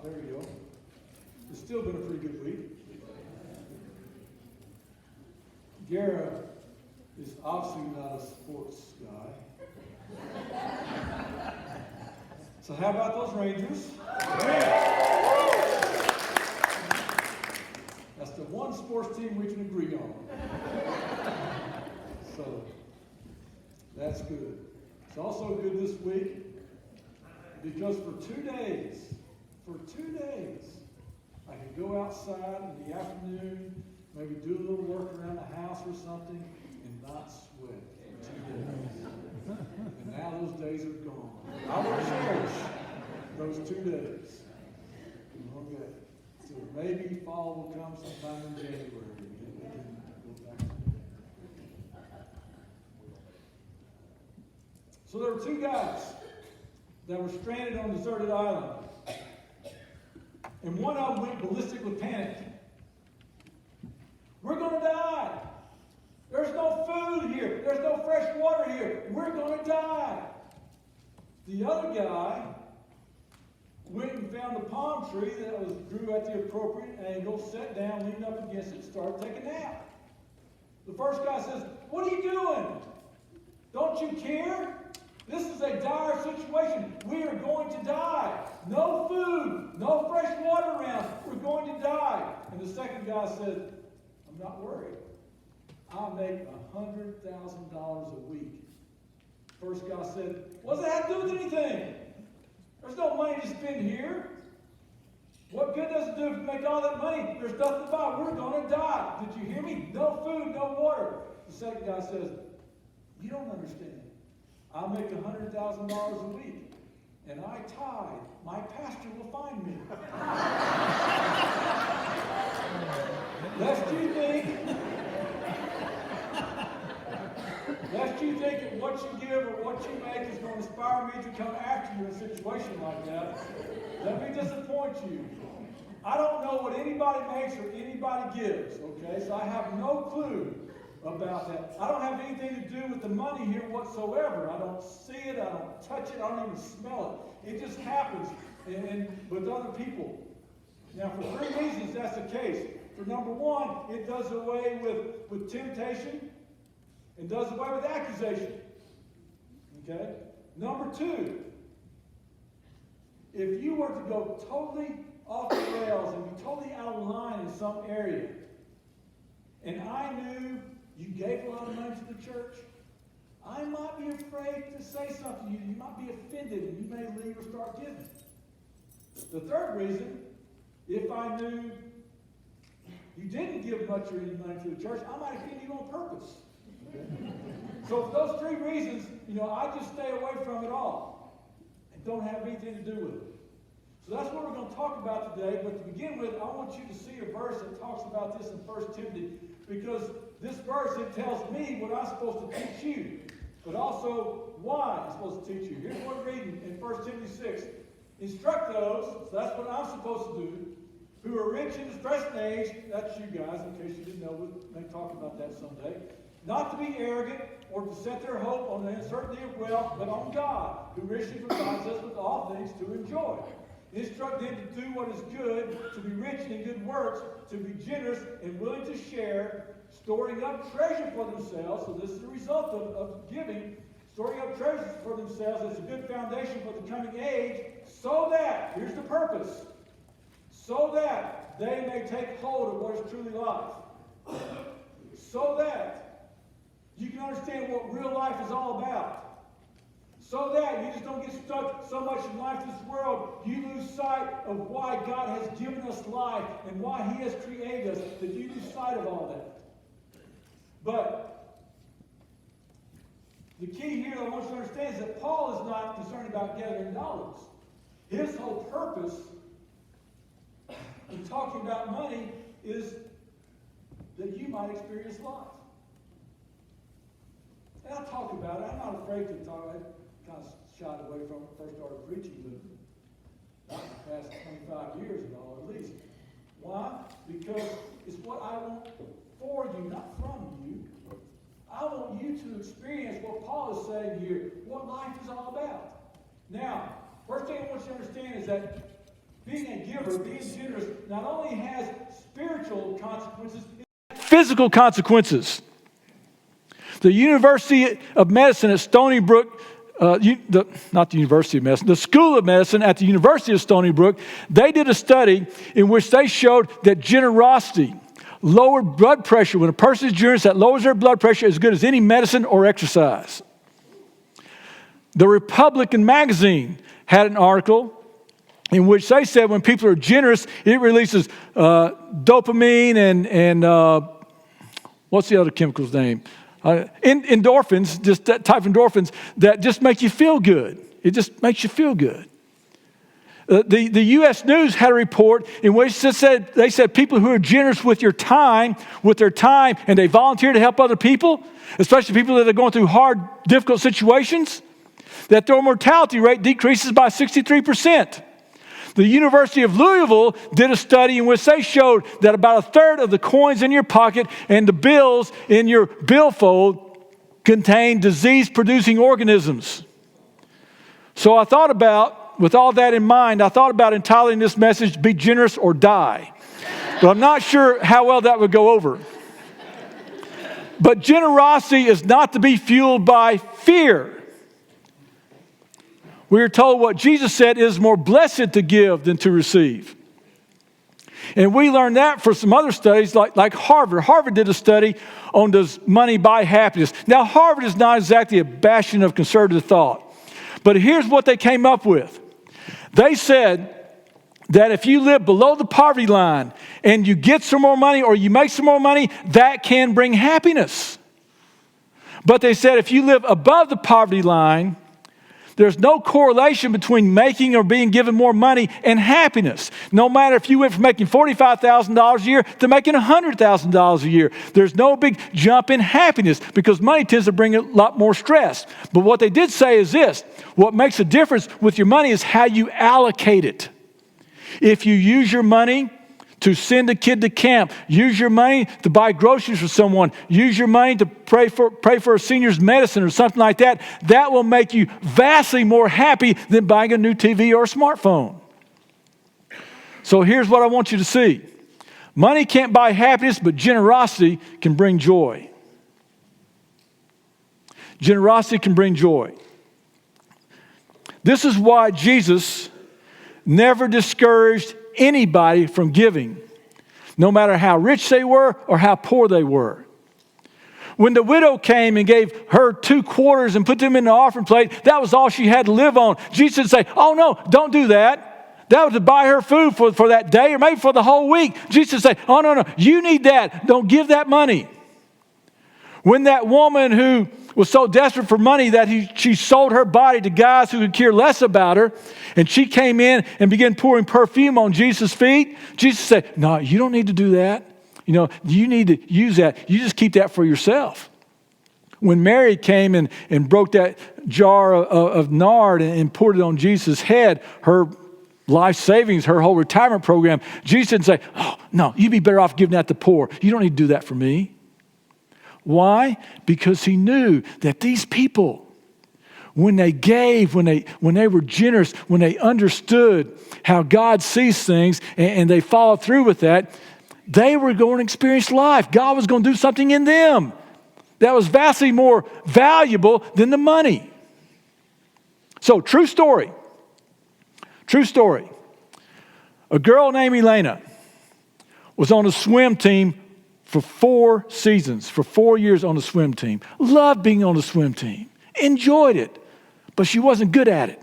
There you go. It's still been a pretty good week. Gara is obviously not a sports guy. So how about those Rangers? That's the one sports team we can agree on. So that's good. It's also good this week because for 2 days, I can go outside in the afternoon, maybe do a little work around the house or something, and not sweat for 2 days. And now those days are gone. I will cherish those 2 days. Okay. So maybe fall will come sometime in January. And we can go back to it. So there were 2 guys that were stranded on a deserted island. And one of them went ballistic with panic. We're going to die. There's no food here. There's no fresh water here. We're going to die. The other guy went and found a palm tree that grew at the appropriate angle, sat down, leaned up against it, started taking a nap. The first guy says, "What are you doing? Don't you care? This is a dire situation. We are going to die. No food, no fresh water around. We're going to die." And the second guy said, "I'm not worried. I make $100,000 a week." First guy said, "What does that have to do with anything? There's no money to spend here. What good does it do if you make all that money? There's nothing to buy. We're going to die. Did you hear me? No food, no water." The second guy says, "You don't understand. I make $100,000 a week, and I tithe. My pastor will find me." Lest you think that what you give or what you make is going to inspire me to come after you in a situation like that. Let me disappoint you. I don't know what anybody makes or anybody gives, okay? So I have no clue about that. I don't have anything to do with the money here whatsoever. I don't see it. I don't touch it. I don't even smell it. It just happens and with other people. Now, for 3 reasons that's the case. For number one, it does away with temptation and does away with accusation. Okay? Number two, if you were to go totally off the rails and be totally out of line in some area, and I knew you gave a lot of money to the church, I might be afraid to say something to you. You might be offended and you may leave or start giving. The third reason, if I knew you didn't give much or any money to the church, I might offend you on purpose. Okay? So for those 3 reasons, I just stay away from it all and don't have anything to do with it. So that's what we're going to talk about today. But to begin with, I want you to see a verse that talks about this in 1 Timothy, because this verse, it tells me what I'm supposed to teach you, but also why I'm supposed to teach you. Here's what we're reading in 1 Timothy 6. "Instruct those," so that's what I'm supposed to do, "who are rich in distress and age," that's you guys, in case you didn't know, we may talk about that someday, "not to be arrogant or to set their hope on the uncertainty of wealth, but on God, who richly provides us with all things to enjoy. Instruct them to do what is good, to be rich in good works, to be generous and willing to share, storing up treasure for themselves." So this is the result of giving. Storing up treasures for themselves as a good foundation for the coming age, so that, here's the purpose, so that they may take hold of what is truly life. So that you can understand what real life is all about. So that you just don't get stuck so much in life in this world, you lose sight of why God has given us life and why He has created us, that you lose sight of all that. But the key here I want you to understand is that Paul is not concerned about gathering dollars. His whole purpose in talking about money is that you might experience life. And I'll talk about it. I'm not afraid to talk. I kind of shied away from it when I first started preaching, but not the past 25 years at all, at least. Why? Because it's what I want for you, not from you. I want you to experience what Paul is saying here, what life is all about. Now, first thing I want you to understand is that Being a giver, being generous, not only has spiritual consequences, physical consequences. The University of Medicine at Stony Brook, not the University of Medicine, the School of Medicine at the University of Stony Brook, they did a study in which they showed that generosity lowered blood pressure. When a person is generous, that lowers their blood pressure as good as any medicine or exercise. The Republican magazine had an article in which they said when people are generous, it releases dopamine and what's the other chemical's name? Endorphins, just that type of endorphins that just make you feel good. It just makes you feel good. The U.S. News had a report in which they said people who are generous with their time, and they volunteer to help other people, especially people that are going through hard, difficult situations, that their mortality rate decreases by 63%. The University of Louisville did a study in which they showed that about a third of the coins in your pocket and the bills in your billfold contain disease-producing organisms. So I thought about, with all that in mind, I thought about entitling this message, Be Generous or Die. But I'm not sure how well that would go over. But generosity is not to be fueled by fear. We are told what Jesus said is more blessed to give than to receive. And we learned that from some other studies like Harvard. Harvard did a study on does money buy happiness. Now, Harvard is not exactly a bastion of conservative thought. But here's what they came up with. They said that if you live below the poverty line and you get some more money or you make some more money, that can bring happiness. But they said if you live above the poverty line, there's no correlation between making or being given more money and happiness. No matter if you went from making $45,000 a year to making $100,000 a year, there's no big jump in happiness because money tends to bring a lot more stress. But what they did say is this: what makes a difference with your money is how you allocate it. If you use your money to send a kid to camp, use your money to buy groceries for someone, use your money to pray for a senior's medicine or something like that, that will make you vastly more happy than buying a new TV or a smartphone. So here's what I want you to see. Money can't buy happiness, but generosity can bring joy. Generosity can bring joy. This is why Jesus never discouraged anybody from giving, no matter how rich they were or how poor they were. When the widow came and gave her 2 quarters and put them in the offering plate, that was all she had to live on. Jesus would say, oh no, don't do that. That was to buy her food for that day or maybe for the whole week. Jesus would say, oh no, you need that. Don't give that money. When that woman who was so desperate for money that she sold her body to guys who could care less about her, and she came in and began pouring perfume on Jesus' feet, Jesus said, no, you don't need to do that. You need to use that. You just keep that for yourself. When Mary came and broke that jar of nard and poured it on Jesus' head, her life savings, her whole retirement program, Jesus didn't say, oh, no, you'd be better off giving that to the poor. You don't need to do that for me. Why? Because he knew that these people, when they gave, when they were generous, when they understood how God sees things and they followed through with that, they were going to experience life. God was going to do something in them that was vastly more valuable than the money. So, true story. True story. A girl named Elena was on a swim team for 4 seasons, for 4 years on the swim team. Loved being on the swim team. Enjoyed it. But she wasn't good at it.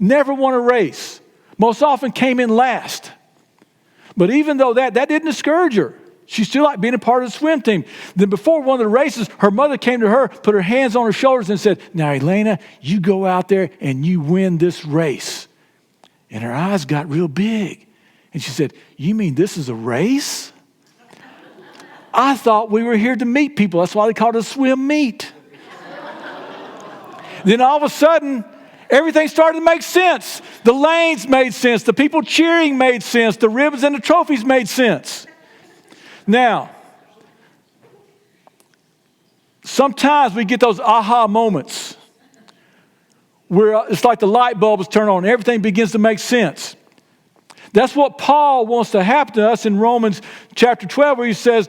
Never won a race. Most often came in last. But even though that didn't discourage her. She still liked being a part of the swim team. Then before one of the races, her mother came to her, put her hands on her shoulders and said, now, Elena, you go out there and you win this race. And her eyes got real big. And she said, you mean this is a race? I thought we were here to meet people. That's why they called it a swim meet. Then all of a sudden, everything started to make sense. The lanes made sense. The people cheering made sense. The ribbons and the trophies made sense. Now, sometimes we get those aha moments where it's like the light bulb is turned on and everything begins to make sense. That's what Paul wants to happen to us in Romans chapter 12, where he says,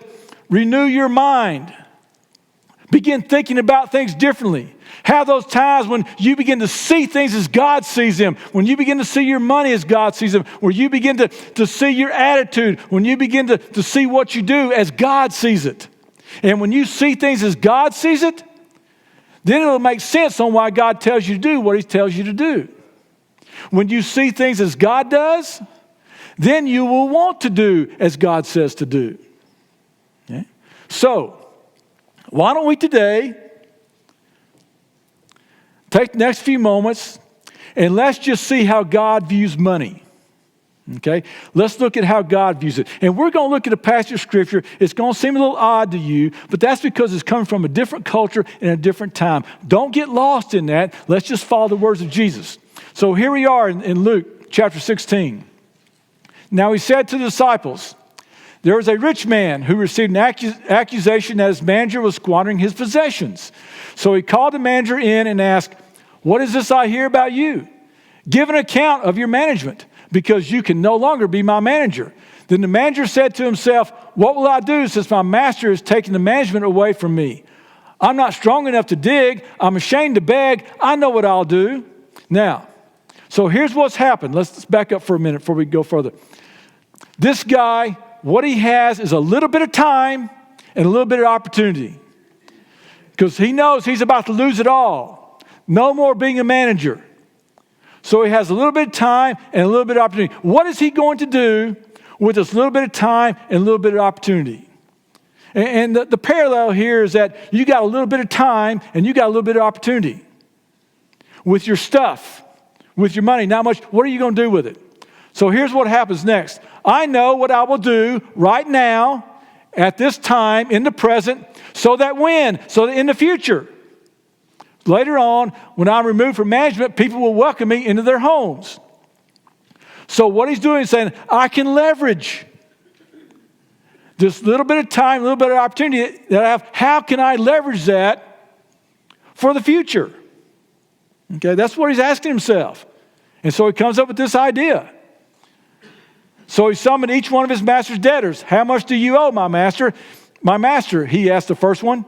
renew your mind. Begin thinking about things differently. Have those times when you begin to see things as God sees them, when you begin to see your money as God sees them, where you begin to see your attitude, when you begin to see what you do as God sees it. And when you see things as God sees it, then it'll make sense on why God tells you to do what he tells you to do. When you see things as God does, then you will want to do as God says to do. Okay? So, why don't we today take the next few moments and let's just see how God views money. Okay? Let's look at how God views it. And we're going to look at a passage of Scripture. It's going to seem a little odd to you, but that's because it's coming from a different culture and a different time. Don't get lost in that. Let's just follow the words of Jesus. So here we are in Luke chapter 16. Now he said to the disciples, there was a rich man who received an accusation that his manager was squandering his possessions. So he called the manager in and asked, what is this I hear about you? Give an account of your management, because you can no longer be my manager. Then the manager said to himself, what will I do since my master has taken the management away from me? I'm not strong enough to dig. I'm ashamed to beg. I know what I'll do. Now, so here's what's happened. Let's back up for a minute before we go further. This guy, what he has is a little bit of time and a little bit of opportunity, because he knows he's about to lose it all. No more being a manager. So he has a little bit of time and a little bit of opportunity. What is he going to do with this little bit of time and a little bit of opportunity? And the parallel here is that you got a little bit of time and you got a little bit of opportunity. With your stuff, with your money, not much, what are you going to do with it? So here's what happens next. I know what I will do right now, at this time, in the present, so that when? So that in the future, later on, when I'm removed from management, people will welcome me into their homes. So what he's doing is saying, I can leverage this little bit of time, a little bit of opportunity that I have. How can I leverage that for the future? Okay, that's what he's asking himself. And so he comes up with this idea. So he summoned each one of his master's debtors. How much do you owe, my master? My master, he asked the first one.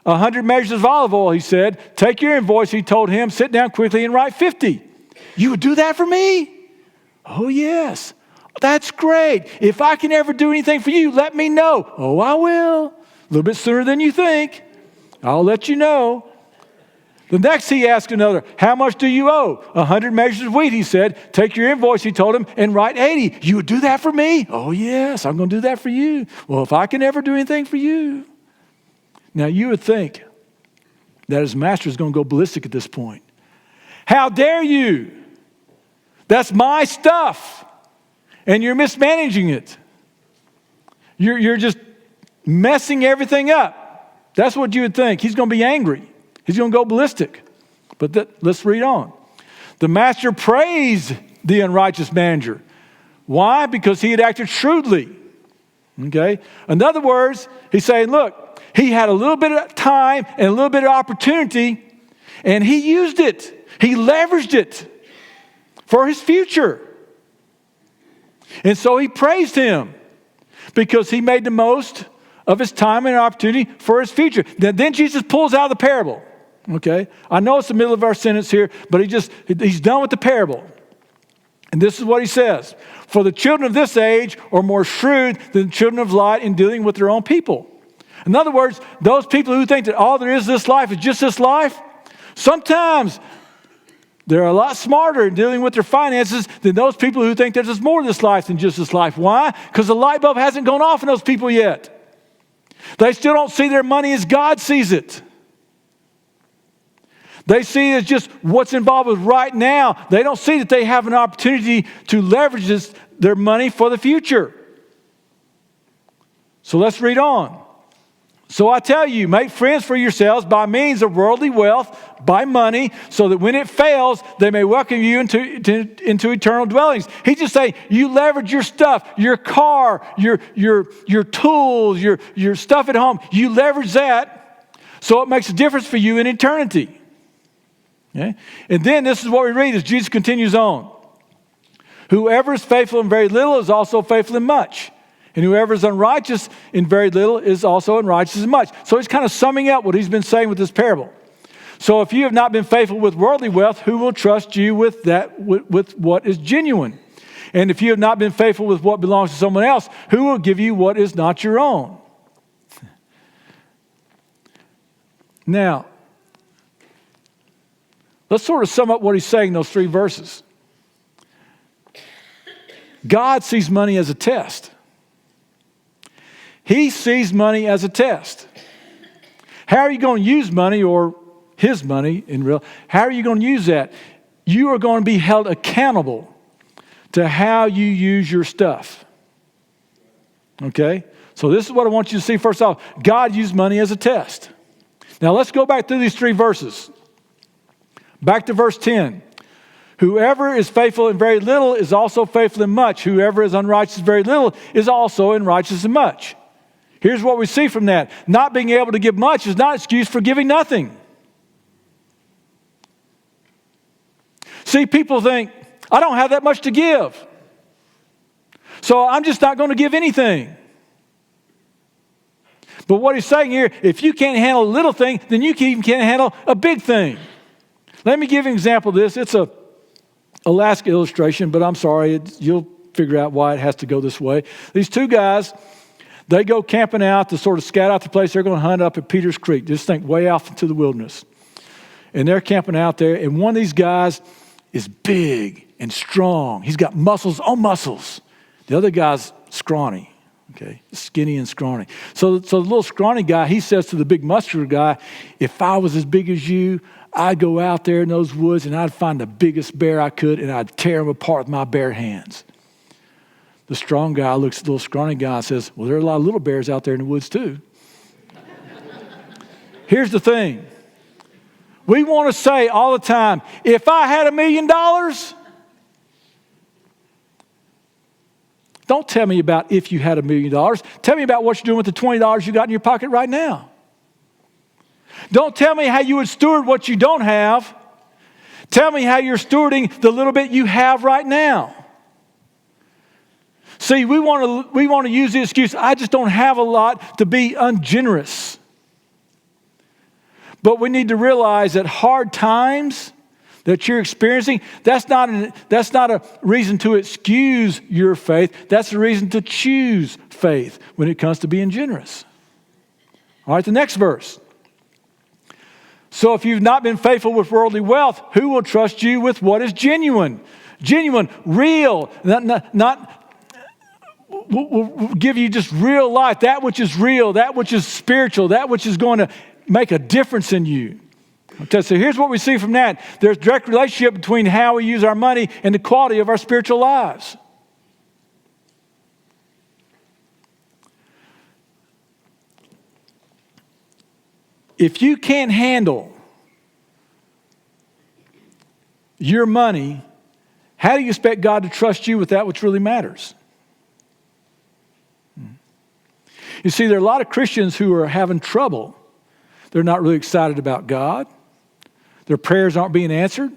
100 measures of olive oil, he said. Take your invoice, he told him. Sit down quickly and write 50. You would do that for me? Oh, yes. That's great. If I can ever do anything for you, let me know. Oh, I will. A little bit sooner than you think. I'll let you know. The next he asked another, how much do you owe? 100 measures of wheat, he said. Take your invoice, he told him, and write 80. You would do that for me? Oh, yes, I'm going to do that for you. Well, if I can ever do anything for you. Now, you would think that his master is going to go ballistic at this point. How dare you? That's my stuff, and you're mismanaging it. You're just messing everything up. That's what you would think. He's going to be angry. He's going to go ballistic. But let's read on. The master praised the unrighteous manager. Why? Because he had acted shrewdly. Okay? In other words, he's saying, look, he had a little bit of time and a little bit of opportunity, and he used it. He leveraged it for his future. And so he praised him because he made the most of his time and opportunity for his future. Then Jesus pulls out the parable. Okay? I know it's the middle of our sentence here, but he's done with the parable. And this is what he says. For the children of this age are more shrewd than the children of light in dealing with their own people. In other words, those people who think that all there is this life is just this life, sometimes they're a lot smarter in dealing with their finances than those people who think there's more to this life than just this life. Why? Because the light bulb hasn't gone off in those people yet. They still don't see their money as God sees it. They see it as just what's involved with right now. They don't see that they have an opportunity to leverage their money for the future. So let's read on. So I tell you, make friends for yourselves by means of worldly wealth, by money, so that when it fails, they may welcome you into eternal dwellings. He's just saying, you leverage your stuff, your car, your tools, your stuff at home. You leverage that so it makes a difference for you in eternity. Okay? And then this is what we read as Jesus continues on. Whoever is faithful in very little is also faithful in much. And whoever is unrighteous in very little is also unrighteous in much. So he's kind of summing up what he's been saying with this parable. So if you have not been faithful with worldly wealth, who will trust you with what is genuine? And if you have not been faithful with what belongs to someone else, who will give you what is not your own? Now, let's sort of sum up what he's saying in those 3 verses. God sees money as a test. He sees money as a test. How are you going to use money, or his money in real? How are you going to use that? You are going to be held accountable to how you use your stuff. Okay? So this is what I want you to see first off. God used money as a test. Now let's go back through these 3 verses. Back to verse 10. Whoever is faithful in very little is also faithful in much. Whoever is unrighteous in very little is also unrighteous in much. Here's what we see from that. Not being able to give much is not an excuse for giving nothing. See, people think, I don't have that much to give, so I'm just not going to give anything. But what he's saying here, if you can't handle a little thing, then you even can't handle a big thing. Let me give you an example of this. It's a Alaska illustration, but I'm sorry, you'll figure out why it has to go this way. These 2 guys, they go camping out to sort of scout out the place they're going to hunt up at Peters Creek. Just think way off into the wilderness. And they're camping out there, and one of these guys is big and strong. He's got muscles on muscles. The other guy's scrawny, okay, skinny and scrawny. So the little scrawny guy, he says to the big muscular guy, if I was as big as you, I'd go out there in those woods and I'd find the biggest bear I could and I'd tear him apart with my bare hands. The strong guy looks at the little scrawny guy and says, well, there are a lot of little bears out there in the woods too. Here's the thing. We want to say all the time, if I had $1 million, don't tell me about if you had $1 million. Tell me about what you're doing with the $20 you got in your pocket right now. Don't tell me how you would steward what you don't have. Tell me how you're stewarding the little bit you have right now. See, we want to use the excuse, I just don't have a lot, to be ungenerous. But we need to realize that hard times that you're experiencing, that's not a reason to excuse your faith. That's a reason to choose faith when it comes to being generous. All right, the next verse. So if you've not been faithful with worldly wealth, who will trust you with what is genuine? Genuine, real, not will give you just real life, that which is real, that which is spiritual, that which is going to make a difference in you. Okay, so here's what we see from that. There's a direct relationship between how we use our money and the quality of our spiritual lives. If you can't handle your money, how do you expect God to trust you with that which really matters? You see, there are a lot of Christians who are having trouble. They're not really excited about God. Their prayers aren't being answered.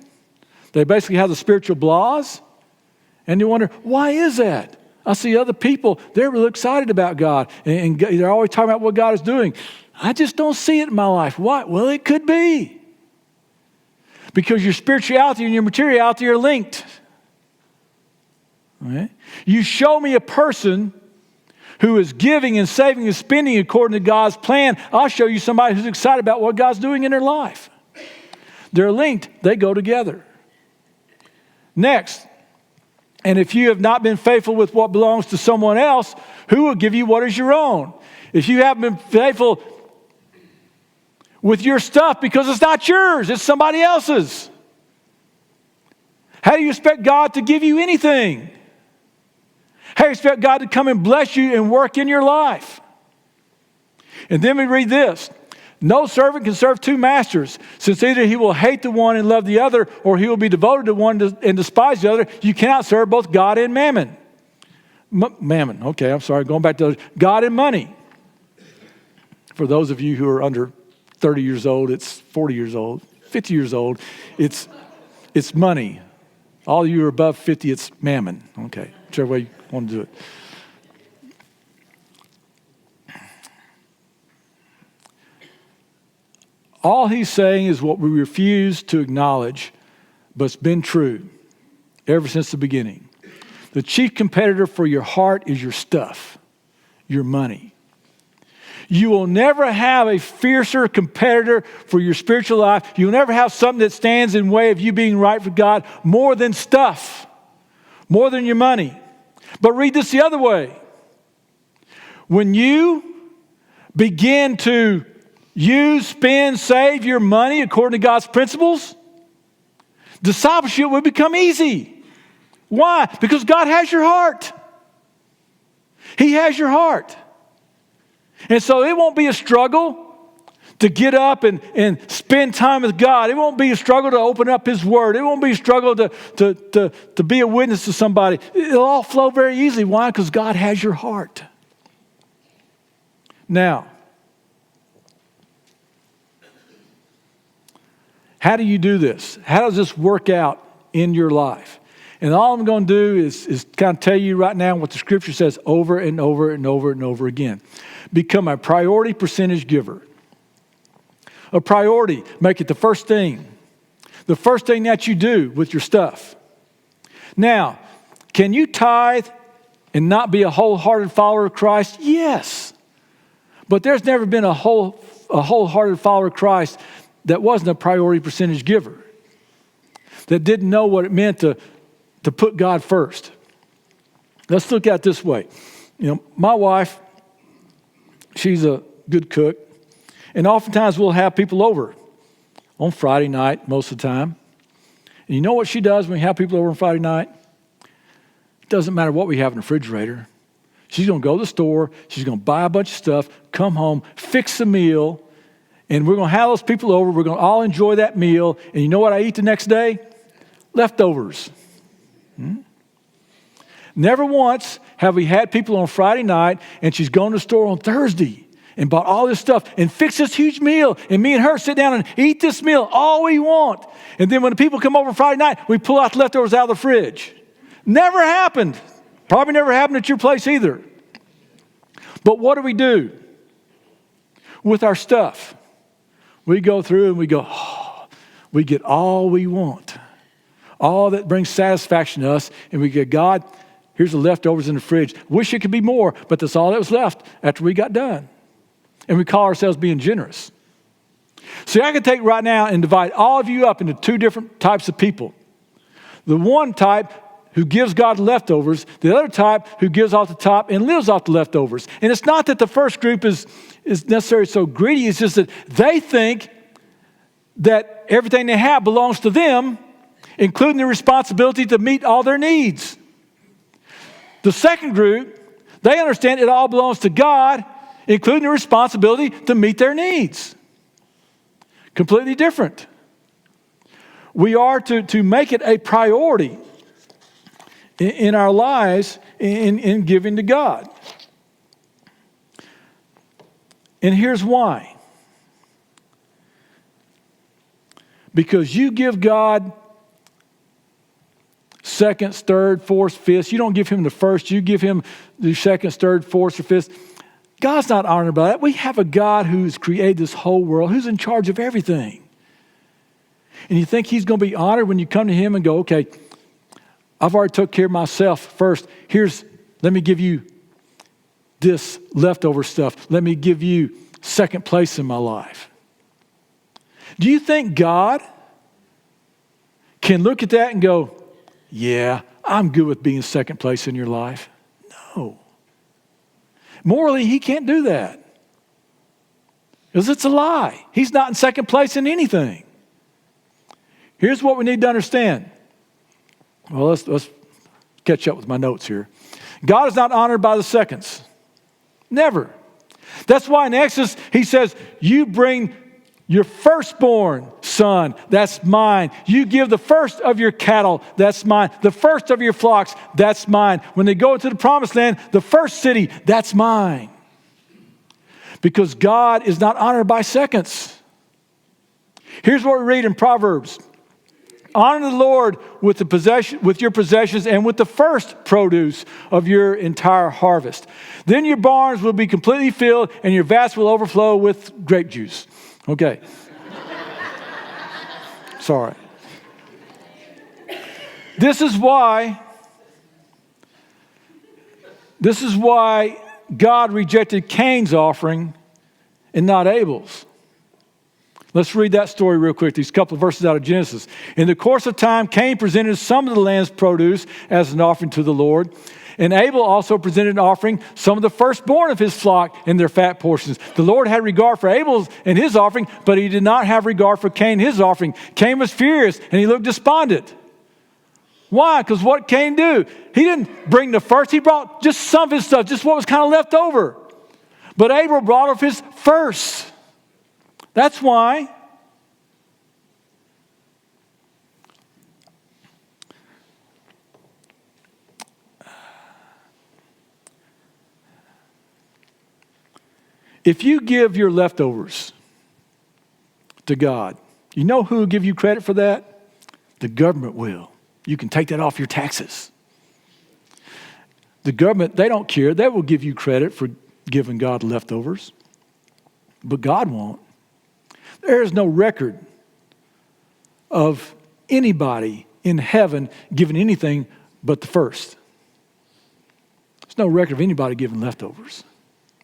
They basically have the spiritual blahs. And you wonder, why is that? I see other people, they're really excited about God. And they're always talking about what God is doing. I just don't see it in my life. Why? Well, it could be. Because your spirituality and your materiality are linked. Okay? You show me a person who is giving and saving and spending according to God's plan, I'll show you somebody who's excited about what God's doing in their life. They're linked. They go together. Next, and if you have not been faithful with what belongs to someone else, who will give you what is your own? If you haven't been faithful with your stuff because it's not yours, it's somebody else's, how do you expect God to give you anything? How do you expect God to come and bless you and work in your life? And then we read this. No servant can serve 2 masters, since either he will hate the one and love the other, or he will be devoted to one and despise the other. You cannot serve both God and mammon. Mammon, okay, I'm sorry, going back to God and money. For those of you who are under 30 years old, it's 40 years old, 50 years old, it's money. All of you are above 50, it's mammon. Okay, whichever way you want to do it. All he's saying is what we refuse to acknowledge, but it's been true ever since the beginning. The chief competitor for your heart is your stuff, your money. You will never have a fiercer competitor for your spiritual life. You'll never have something that stands in the way of you being right with God more than stuff, more than your money. But read this the other way. When you begin to use, spend, save your money according to God's principles, discipleship will become easy. Why? Because God has your heart. He has your heart. And so it won't be a struggle to get up and spend time with God. It won't be a struggle to open up His Word. It won't be a struggle to be a witness to somebody. It'll all flow very easily. Why? Because God has your heart. Now, how do you do this? How does this work out in your life? And all I'm going to do is kind of tell you right now what the Scripture says over and over and over and over again. Become a priority percentage giver. A priority. Make it the first thing. The first thing that you do with your stuff. Now, can you tithe and not be a wholehearted follower of Christ? Yes. But there's never been a wholehearted follower of Christ that wasn't a priority percentage giver, that didn't know what it meant to put God first. Let's look at it this way. My wife, she's a good cook, and oftentimes we'll have people over on Friday night most of the time. And you know what she does when we have people over on Friday night? It doesn't matter what we have in the refrigerator. She's going to go to the store, she's going to buy a bunch of stuff, come home, fix a meal, and we're going to have those people over. We're going to all enjoy that meal. And you know what I eat the next day? Leftovers. Never once have we had people on Friday night and she's gone to the store on Thursday and bought all this stuff and fixed this huge meal. And me and her sit down and eat this meal all we want. And then when the people come over Friday night, we pull out the leftovers out of the fridge. Never happened. Probably never happened at your place either. But what do? With our stuff? We go through and we go, we get all we want. All that brings satisfaction to us. And we go, God, here's the leftovers in the fridge. Wish it could be more, but that's all that was left after we got done. And we call ourselves being generous. See, I could take right now and divide all of you up into two different types of people. The one type who gives God leftovers, the other type who gives off the top and lives off the leftovers. And it's not that the first group is necessarily so greedy, it's just that they think that everything they have belongs to them, including the responsibility to meet all their needs. The second group, they understand it all belongs to God, including the responsibility to meet their needs. Completely different. We are to make it a priority in our lives in giving to God. And here's why. Because you give God seconds, third, fourth, fifth. You don't give Him the first. You give Him the seconds, third, fourth, or fifth. God's not honored by that. We have a God who's created this whole world, who's in charge of everything. And you think He's going to be honored when you come to Him and go, okay, I've already took care of myself first. Let me give you this leftover stuff. Let me give you second place in my life. Do you think God can look at that and go, yeah, I'm good with being second place in your life? No. Morally, He can't do that. Because it's a lie. He's not in second place in anything. Here's what we need to understand. Well, let's catch up with my notes here. God is not honored by the seconds. Never. That's why in Exodus, He says, you bring your firstborn son, that's mine. You give the first of your cattle, that's mine. The first of your flocks, that's mine. When they go into the promised land, the first city, that's mine. Because God is not honored by seconds. Here's what we read in Proverbs Honor the Lord with your possessions and with the first produce of your entire harvest. Then your barns will be completely filled and your vats will overflow with grape juice. Okay. Sorry. This is why God rejected Cain's offering and not Abel's. Let's read that story real quick, these couple of verses out of Genesis. In the course of time, Cain presented some of the land's produce as an offering to the Lord. And Abel also presented an offering, some of the firstborn of his flock and their fat portions. The Lord had regard for Abel and his offering, but he did not have regard for Cain, his offering. Cain was furious and he looked despondent. Why? Because what Cain do? He didn't bring the first. He brought just some of his stuff, just what was kind of left over. But Abel brought of his first. That's why. If you give your leftovers to God, you know who will give you credit for that? The government will. You can take that off your taxes. The government, they don't care. They will give you credit for giving God leftovers. But God won't. There is no record of anybody in heaven giving anything but the first. There's no record of anybody giving leftovers.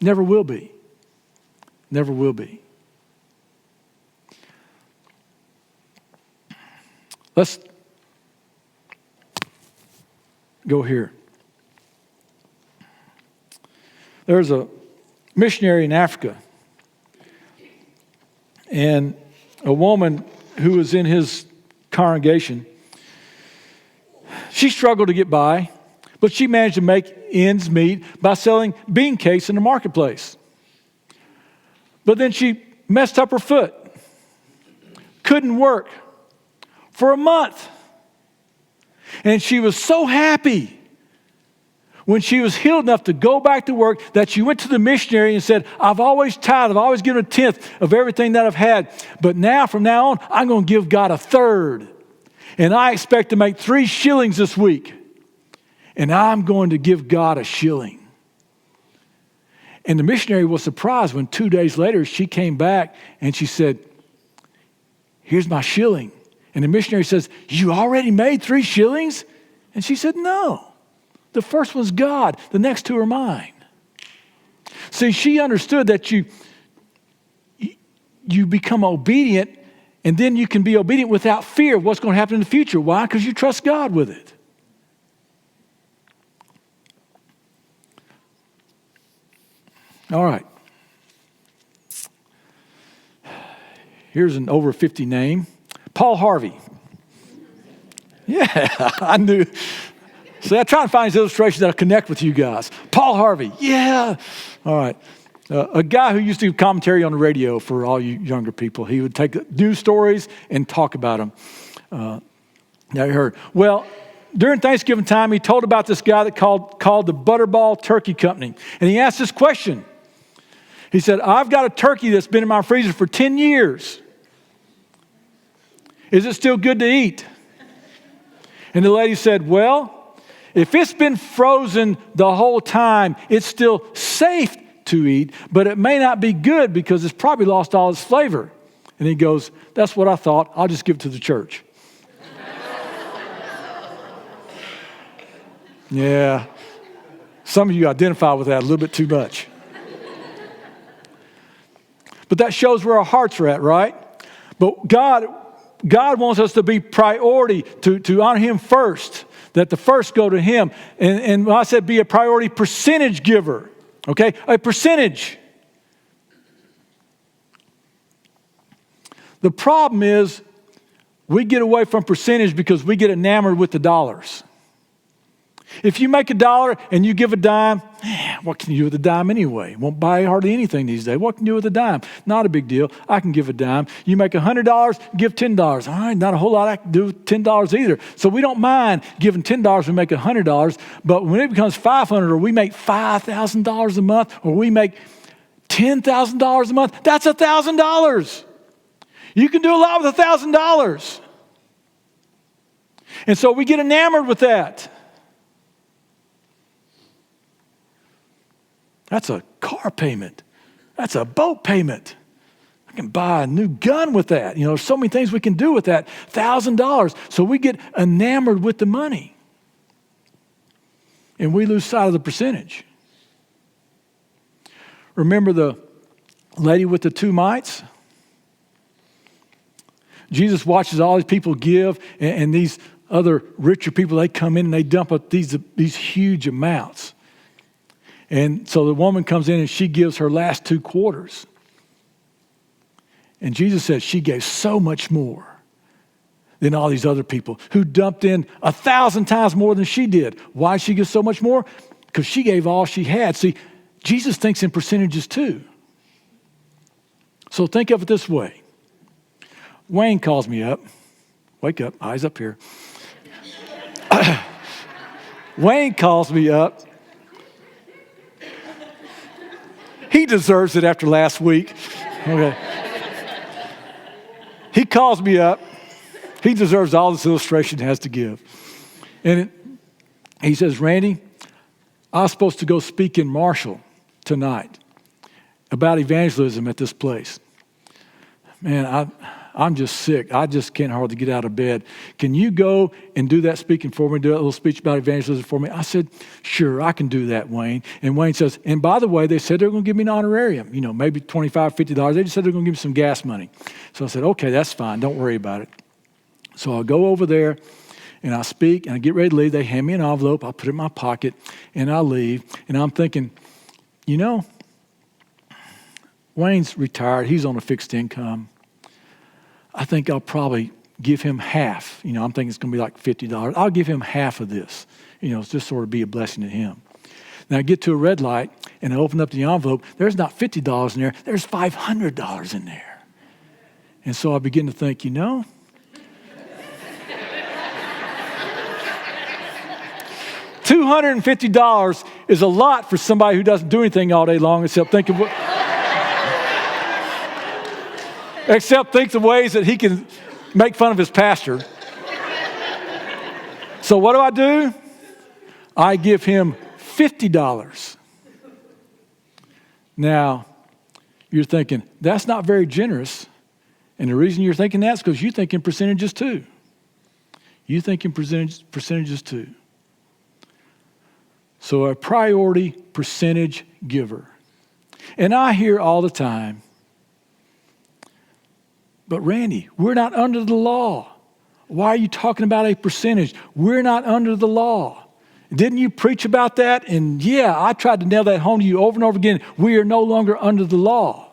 Never will be. Never will be. Let's go here. There's a missionary in Africa, and a woman who was in his congregation, she struggled to get by, but she managed to make ends meet by selling bean cakes in the marketplace. But then she messed up her foot, couldn't work for a month. And she was so happy when she was healed enough to go back to work that she went to the missionary and said, I've always tithed, I've always given 1/10 of everything that I've had. But now, from now on, I'm going to give God 1/3. And I expect to make 3 shillings this week. And I'm going to give God 1 shilling. And the missionary was surprised when 2 days later she came back and she said, here's my shilling. And the missionary says, you already made 3 shillings? And she said, no. The first one's God. The next 2 are mine. See, she understood that you become obedient, and then you can be obedient without fear of what's going to happen in the future. Why? Because you trust God with it. All right. Here's an over 50 name. Paul Harvey. Yeah, I knew. See, I try to find these illustrations that'll connect with you guys. Paul Harvey. Yeah. All right. A guy who used to do commentary on the radio for all you younger people. He would take news stories and talk about them. Now you heard. Well, during Thanksgiving time, he told about this guy that called the Butterball Turkey Company. And he asked this question. He said, I've got a turkey that's been in my freezer for 10 years. Is it still good to eat? And the lady said, well, if it's been frozen the whole time, it's still safe to eat, but it may not be good because it's probably lost all its flavor. And he goes, that's what I thought. I'll just give it to the church. Yeah. Some of you identify with that a little bit too much. But that shows where our hearts are at, right? But God wants us to be priority, to honor Him first, that the first go to Him. And when I said be a priority percentage giver, okay? A percentage. The problem is we get away from percentage because we get enamored with the dollars. If you make $1 and you give a dime, what can you do with a dime anyway? Won't buy hardly anything these days. What can you do with a dime? Not a big deal. I can give a dime. You make $100, give $10. All right, not a whole lot I can do with $10 either. So we don't mind giving $10 we make $100, but when it becomes $500 or we make $5,000 a month or we make $10,000 a month, that's $1,000. You can do a lot with $1,000. And so we get enamored with that. That's a car payment. That's a boat payment. I can buy a new gun with that. There's so many things we can do with that. $1,000. So we get enamored with the money. And we lose sight of the percentage. Remember the lady with the 2 mites? Jesus watches all these people give, and these other richer people, they come in and they dump up these huge amounts. And so the woman comes in and she gives her last 2 quarters. And Jesus says she gave so much more than all these other people who dumped in 1,000 times more than she did. Why did she give so much more? Because she gave all she had. See, Jesus thinks in percentages too. So think of it this way. Wayne calls me up. Wake up, eyes up here. Wayne calls me up. He deserves it after last week. Okay. He calls me up. He deserves all this illustration has to give. And he says, Randy, I was supposed to go speak in Marshall tonight about evangelism at this place. Man, I'm just sick. I just can't hardly get out of bed. Can you go and do that speaking for me, do a little speech about evangelism for me? I said, sure, I can do that, Wayne. And Wayne says, and by the way, they said they're going to give me an honorarium, maybe $25, $50. They just said they're going to give me some gas money. So I said, okay, that's fine. Don't worry about it. So I'll go over there and I speak and I get ready to leave. They hand me an envelope. I'll put it in my pocket and I leave. And I'm thinking, Wayne's retired. He's on a fixed income. I think I'll probably give him half. I'm thinking it's going to be like $50. I'll give him half of this. Just sort of be a blessing to him. Now I get to a red light and I open up the envelope. There's not $50 in there. There's $500 in there. And so I begin to think, $250 is a lot for somebody who doesn't do anything all day long except think of the ways that he can make fun of his pastor. So what do? I give him $50. Now, you're thinking, that's not very generous. And the reason you're thinking that is because you think in percentages too. You think in percentages too. So a priority percentage giver. And I hear all the time, but Randy, we're not under the law. Why are you talking about a percentage? We're not under the law. Didn't you preach about that? And yeah, I tried to nail that home to you over and over again. We are no longer under the law.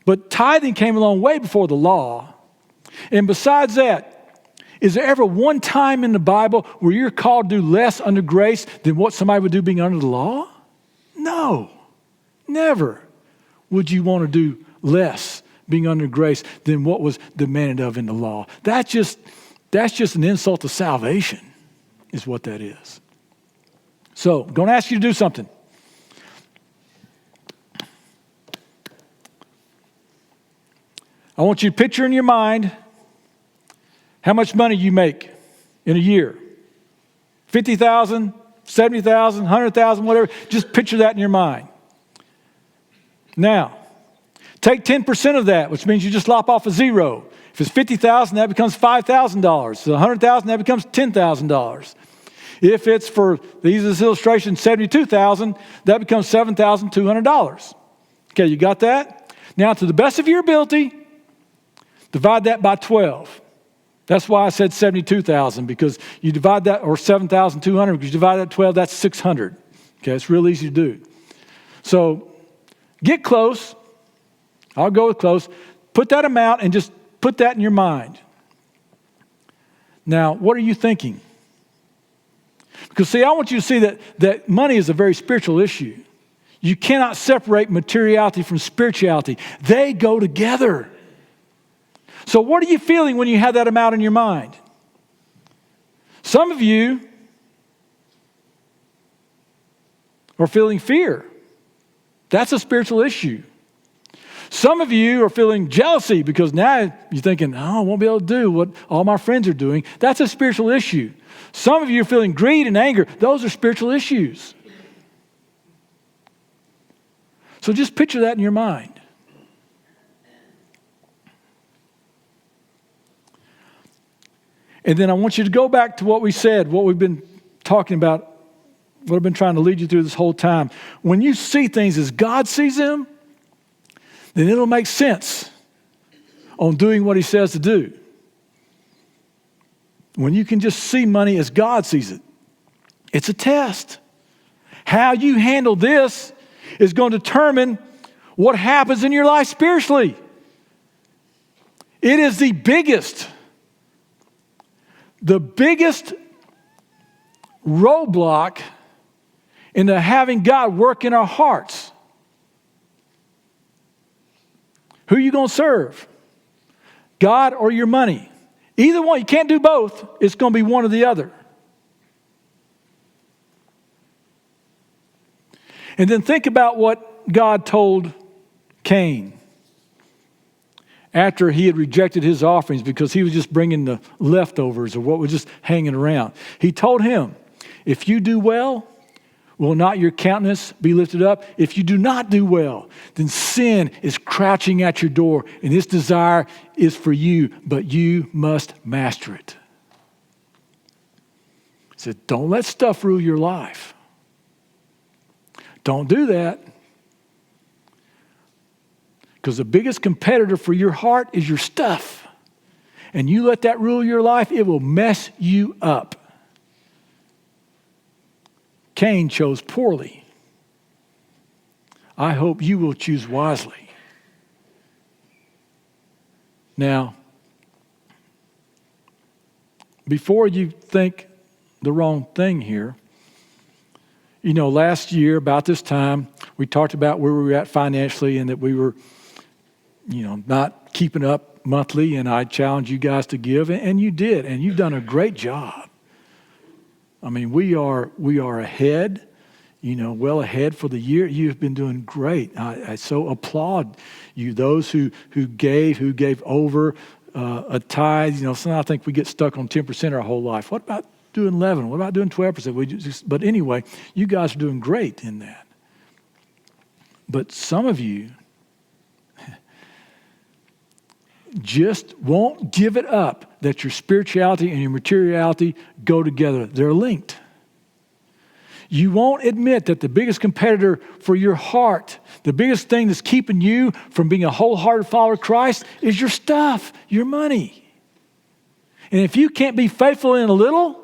But tithing came along way before the law. And besides that, is there ever one time in the Bible where you're called to do less under grace than what somebody would do being under the law? No, never would you want to do less being under grace than what was demanded of in the law. That's just an insult to salvation, is what that is. So, I'm going to ask you to do something. I want you to picture in your mind how much money you make in a year. 50,000, 70,000, 100,000, whatever. Just picture that in your mind. Now, take 10% of that, which means you just lop off a zero. If it's 50,000, that becomes $5,000. So 100,000, that becomes $10,000. If it's, for the ease of this illustration, 72,000, that becomes $7,200. Okay, you got that? Now, to the best of your ability, divide that by 12. That's why I said 72,000, because you divide that, or 7,200, because you divide that 12, that's 600. Okay, it's real easy to do. So get close. I'll go with close. Put that amount and just put that in your mind. Now, what are you thinking? Because see, I want you to see that money is a very spiritual issue. You cannot separate materiality from spirituality. They go together. So what are you feeling when you have that amount in your mind? Some of you are feeling fear. That's a spiritual issue. Some of you are feeling jealousy because now you're thinking, oh, I won't be able to do what all my friends are doing. That's a spiritual issue. Some of you are feeling greed and anger. Those are spiritual issues. So just picture that in your mind. And then I want you to go back to what we said, what we've been talking about, what I've been trying to lead you through this whole time. When you see things as God sees them, then it'll make sense on doing what he says to do. When you can just see money as God sees it, it's a test. How you handle this is going to determine what happens in your life spiritually. It is the biggest roadblock into having God work in our hearts. Who are you going to serve? God or your money? Either one. You can't do both. It's going to be one or the other. And then think about what God told Cain after he had rejected his offerings because he was just bringing the leftovers or what was just hanging around. He told him, if you do well, will not your countenance be lifted up? If you do not do well, then sin is crouching at your door, and its desire is for you, but you must master it. He said, don't let stuff rule your life. Don't do that. Because the biggest competitor for your heart is your stuff. And you let that rule your life, it will mess you up. Cain chose poorly. I hope you will choose wisely. Now, before you think the wrong thing here, you know, last year about this time, we talked about where we were at financially and that we were, you know, not keeping up monthly, and I challenged you guys to give, and you did, and you've done a great job. I mean, we are ahead, you know, well ahead for the year. You've been doing great. I so applaud you. Those who gave over a tithe. You know, sometimes I think we get stuck on 10% our whole life. What about doing 11? What about doing 12%? But anyway, you guys are doing great in that. But some of you just won't give it up that your spirituality and your materiality go together. They're linked. You won't admit that the biggest competitor for your heart, the biggest thing that's keeping you from being a wholehearted follower of Christ is your stuff, your money. And if you can't be faithful in a little,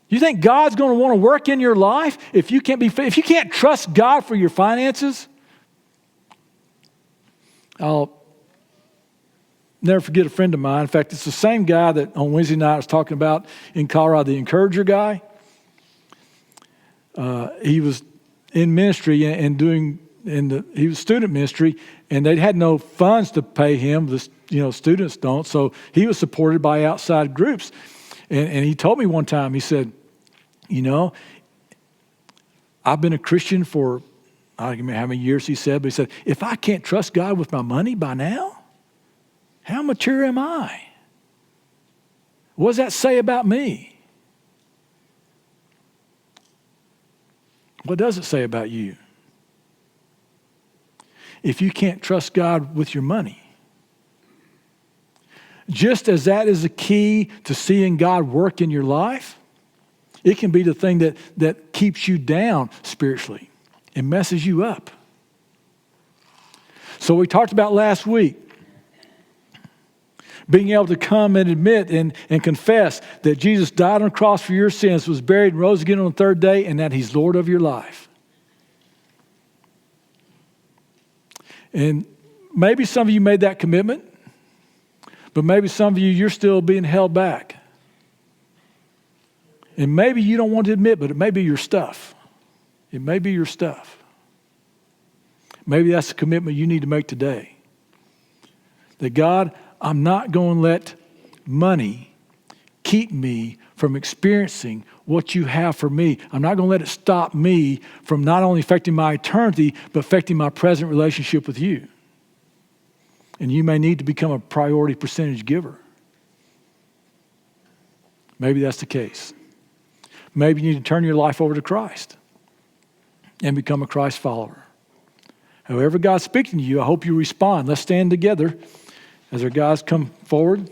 you think God's going to want to work in your life? If you can't trust God for your finances, I'll never forget a friend of mine. In fact, it's the same guy that on Wednesday night I was talking about in Colorado, the Encourager guy. He was in ministry and he was student ministry, and they had no funds to pay him. Students don't, so he was supported by outside groups. And he told me one time, he said, you know, I've been a Christian for, I don't remember how many years he said, but he said, if I can't trust God with my money by now, how mature am I? What does that say about me? What does it say about you? If you can't trust God with your money. Just as that is the key to seeing God work in your life, it can be the thing that keeps you down spiritually and messes you up. So we talked about last week, being able to come and admit and confess that Jesus died on the cross for your sins, was buried and rose again on the third day, and that he's Lord of your life. And maybe some of you made that commitment, but maybe some of you, you're still being held back. And maybe you don't want to admit, but it may be your stuff. It may be your stuff. Maybe that's the commitment you need to make today. That God, I'm not going to let money keep me from experiencing what you have for me. I'm not going to let it stop me from not only affecting my eternity, but affecting my present relationship with you. And you may need to become a priority percentage giver. Maybe that's the case. Maybe you need to turn your life over to Christ and become a Christ follower. However God's speaking to you, I hope you respond. Let's stand together as our guys come forward.